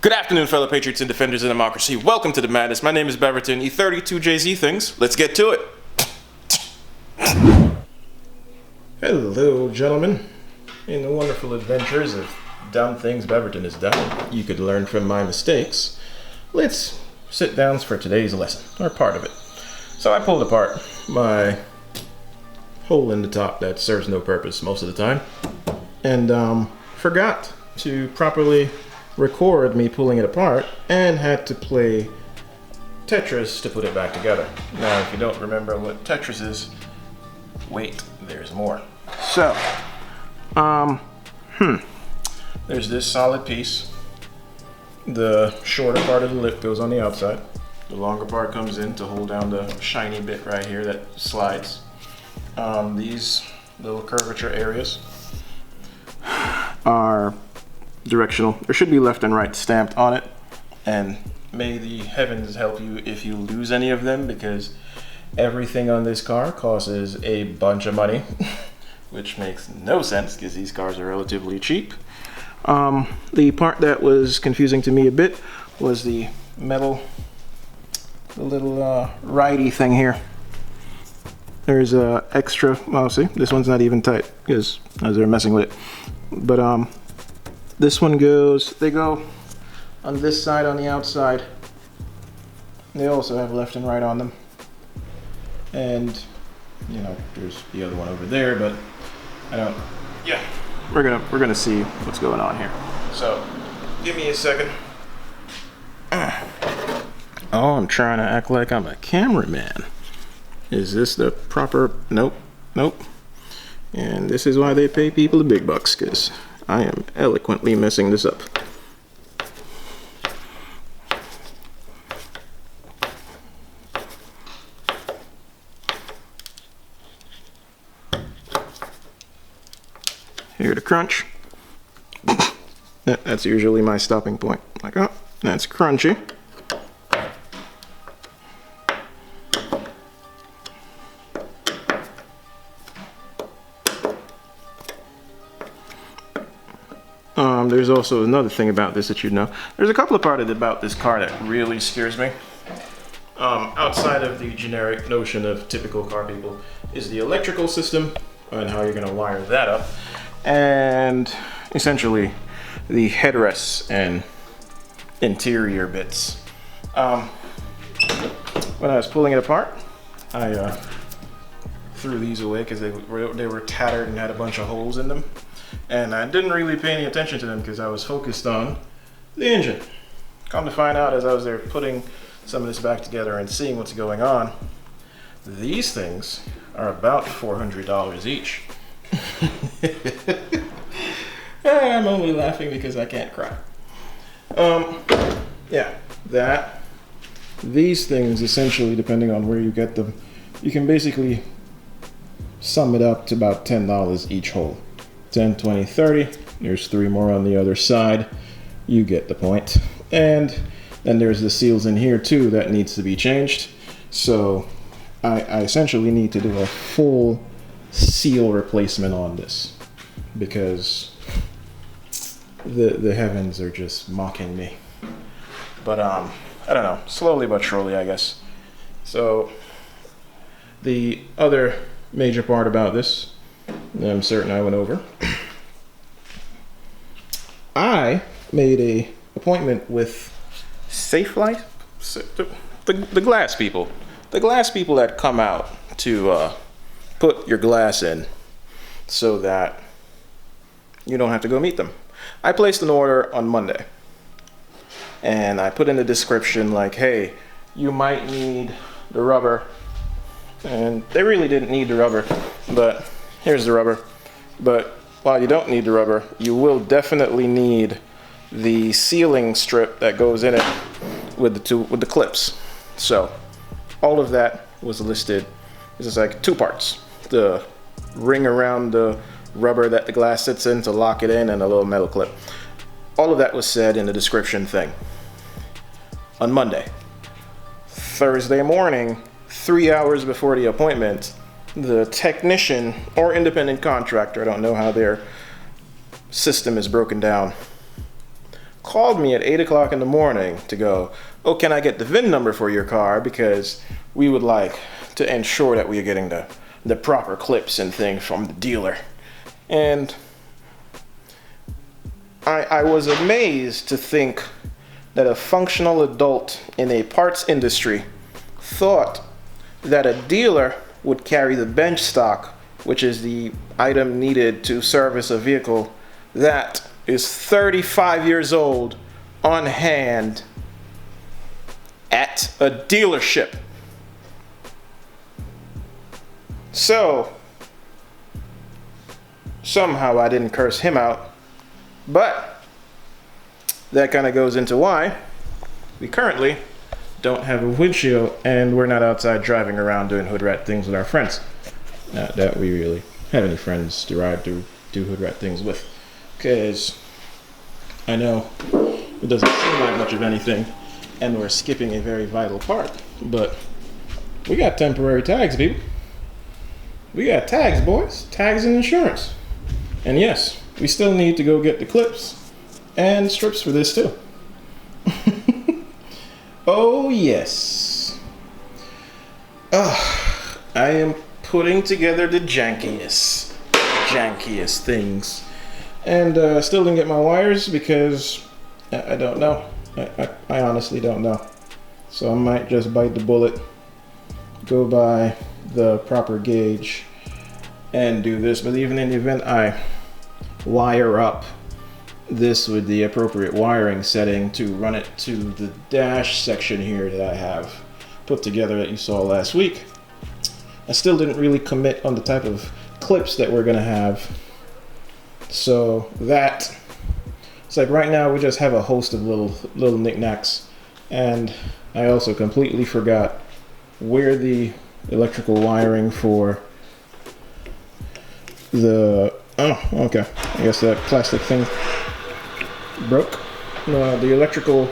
Good afternoon, fellow patriots and defenders of democracy. Welcome to the madness. My name is Beverton E30 2JZ Things. Let's get to it. Hello, gentlemen. In the wonderful adventures of dumb things Beverton has done, you could learn from my mistakes. Let's sit down for today's lesson, or part of it. So I pulled apart my hole in the top that serves no purpose most of the time, and forgot to properly record me pulling it apart and had to play Tetris to put it back together. Now, if you don't remember what Tetris is, wait, there's more. So, there's this solid piece. The shorter part of the lip goes on the outside. The longer part comes in to hold down the shiny bit right here that slides. These little curvature areas are directional. There should be left and right stamped on it, and may the heavens help you if you lose any of them, because everything on this car costs a bunch of money, which makes no sense because these cars are relatively cheap. The part that was confusing to me a bit was the metal, the little righty thing here. There's a extra, well, see, this one's not even tight because as they're messing with it, but this one they go on this side on the outside. They also have left and right on them. And, you know, there's the other one over there, but we're gonna see what's going on here. So, give me a second. Oh, I'm trying to act like I'm a cameraman. Is this the proper? Nope. And this is why they pay people the big bucks, because I am eloquently messing this up. Here to crunch. That's usually my stopping point. Like, oh, that's crunchy. There's also another thing about this that you know. There's a couple of parts about this car that really scares me. Outside of the generic notion of typical car people is the electrical system and how you're going to wire that up, and essentially the headrests and interior bits. When I was pulling it apart, I threw these away because they were tattered and had a bunch of holes in them. And I didn't really pay any attention to them because I was focused on the engine. Come to find out, as I was there putting some of this back together and seeing what's going on, these things are about $400 each. I'm only laughing because I can't cry. These things, essentially, depending on where you get them, you can basically sum it up to about $10 each hole. 10, 20, 30. There's 3 more on the other side. You get the point. And then there's the seals in here too that needs to be changed. So I essentially need to do a full seal replacement on this because the heavens are just mocking me. But I don't know, slowly but surely, I guess. So the other major part about this, I'm certain I went over. I made a appointment with Safelite, the glass people. The glass people that come out to put your glass in so that you don't have to go meet them. I placed an order on Monday. And I put in the description like, hey, you might need the rubber. And they really didn't need the rubber, but here's the rubber. But while you don't need the rubber, you will definitely need the sealing strip that goes in it with the clips. So all of that was listed. This is like 2 parts. The ring around the rubber that the glass sits in to lock it in, and a little metal clip. All of that was said in the description thing. On Monday. Thursday morning, 3 hours before the appointment, the technician or independent contractor, I don't know how their system is broken down, called me at 8 o'clock in the morning to go, oh, can I get the VIN number for your car? Because we would like to ensure that we are getting the proper clips and things from the dealer. And I was amazed to think that a functional adult in a parts industry thought that a dealer would carry the bench stock, which is the item needed to service a vehicle that is 35 years old, on hand at a dealership. So somehow I didn't curse him out, but that kind of goes into why we currently don't have a windshield and we're not outside driving around doing hood rat things with our friends. Not that we really have any friends to ride to do hood rat things with, because I know it doesn't seem like much of anything and we're skipping a very vital part, but we got temporary tags, people. We got tags, boys. Tags and insurance. And yes, we still need to go get the clips and strips for this too. Oh yes. I am putting together the jankiest things. And still didn't get my wires because I don't know. I honestly don't know. So I might just bite the bullet, go by the proper gauge and do this. But even in the event I wire up this with the appropriate wiring setting to run it to the dash section here that I have put together that you saw last week, I still didn't really commit on the type of clips that we're gonna have. So that it's like right now we just have a host of little knickknacks, and I also completely forgot where the electrical wiring for the okay, I guess that plastic thing broke. No, the electrical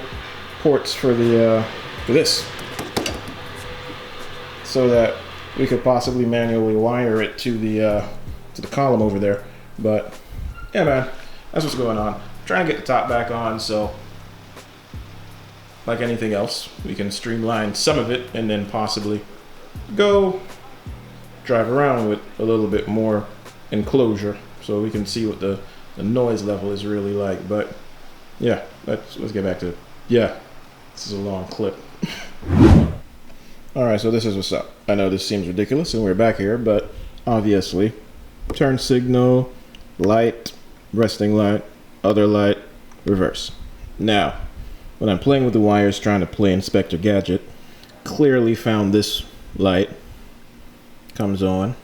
ports for the for this, so that we could possibly manually wire it to the column over there. But yeah, man, that's what's going on. Trying to get the top back on, so like anything else, we can streamline some of it and then possibly go drive around with a little bit more enclosure so we can see what the noise level is really like. But yeah, let's get back to it. Yeah, this is a long clip. All right, so this is what's up. I know this seems ridiculous and we're back here, but obviously turn signal, light, resting light, other light, reverse. Now when I'm playing with the wires trying to play Inspector Gadget, clearly found this light comes on.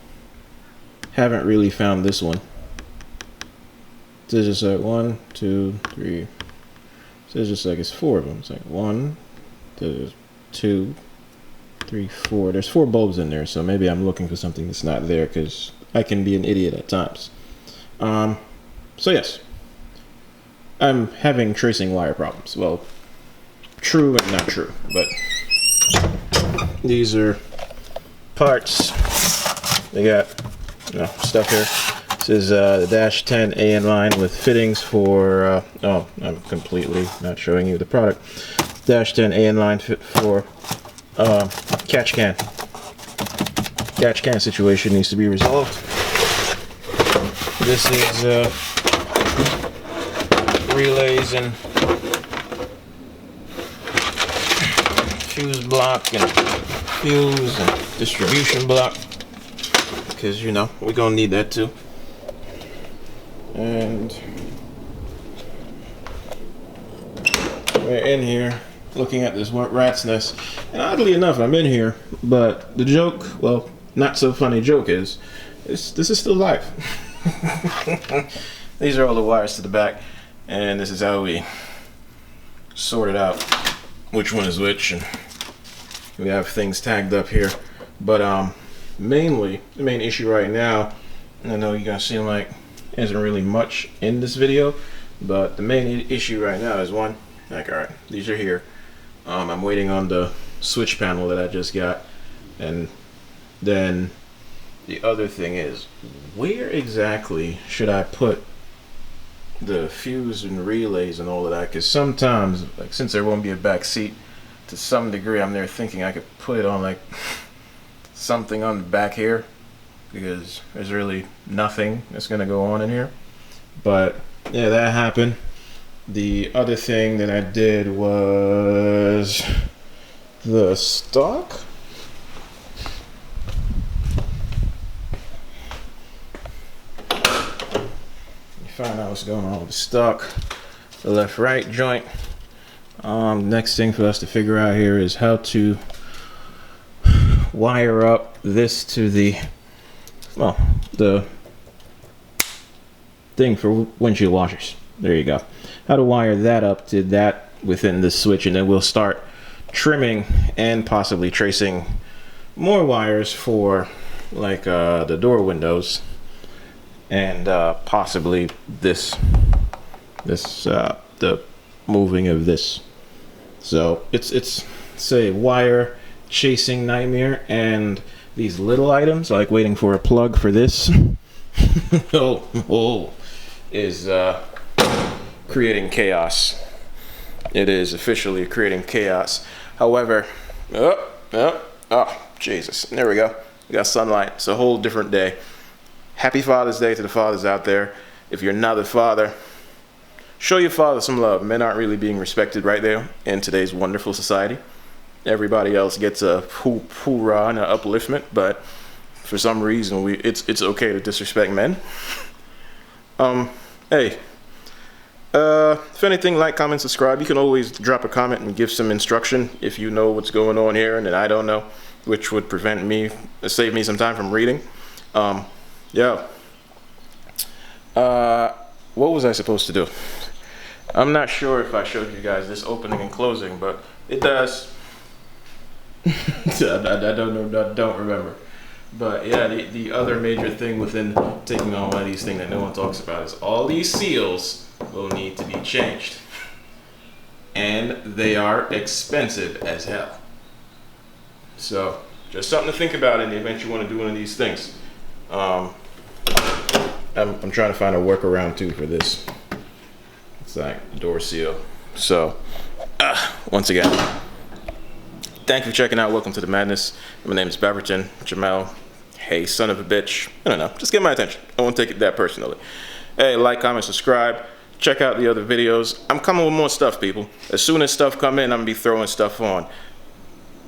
Haven't really found this one. This is just like 1, 2, 3. So it's just like it's 4 of them. It's like 1, 2, 3, 4. There's 4 bulbs in there, so maybe I'm looking for something that's not there because I can be an idiot at times. So yes, I'm having tracing wire problems. Well, true and not true, but these are parts. They got stuff here. This is the Dash 10 AN line with fittings for oh, I'm completely not showing you the product. Dash 10 AN line fit for catch can. Catch can situation needs to be resolved. This is relays and fuse block and fuse and distribution block, because you know we're gonna need that too. And we're in here looking at this rat's nest, and oddly enough I'm in here, but the joke, well, not so funny joke is this is still live. These are all the wires to the back, and this is how we sorted out which one is which, and we have things tagged up here. But mainly the main issue right now, and I know you guys seem like isn't really much in this video, but the main issue right now is one, like, alright, these are here. I'm waiting on the switch panel that I just got, and then the other thing is, where exactly should I put the fuse and relays and all of that, because sometimes, like, since there won't be a back seat, to some degree I'm there thinking I could put it on like something on the back here, because there's really nothing that's gonna go on in here. But yeah, that happened. The other thing that I did was the stock. Find out what's going on with the stock, the left-right joint. Next thing for us to figure out here is how to wire up this to the, well, the thing for windshield washers. There you go. How to wire that up to that within the switch, and then we'll start trimming and possibly tracing more wires for like the door windows, and possibly the moving of this. So it's a wire chasing nightmare, and these little items like waiting for a plug for this is creating chaos. It is officially creating chaos. However, oh Jesus, there we go. We got sunlight. It's a whole different day. Happy Father's Day to the fathers out there. If you're not a father, show your father some love. Men aren't really being respected right there in today's wonderful society. Everybody else gets a hoorah and an upliftment, but for some reason it's okay to disrespect men. Hey, if anything, like, comment, subscribe. You can always drop a comment and give some instruction if you know what's going on here and that I don't know, which would save me some time from reading. Yeah. What was I supposed to do? I'm not sure if I showed you guys this opening and closing, but it does. I don't remember. But yeah, the other major thing within taking on one of these things that no one talks about is all these seals will need to be changed. And they are expensive as hell. So just something to think about in the event you want to do one of these things. I'm trying to find a workaround too for this. It's like door seal. So once again, thank you for checking out. Welcome to the madness. My name is Baberton Jamel. Hey, son of a bitch. I don't know. Just get my attention. I won't take it that personally. Hey, like, comment, subscribe. Check out the other videos. I'm coming with more stuff, people. As soon as stuff come in, I'm gonna be throwing stuff on.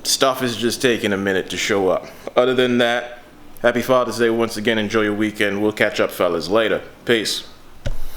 Stuff is just taking a minute to show up. Other than that, happy Father's Day once again. Enjoy your weekend. We'll catch up, fellas, later. Peace.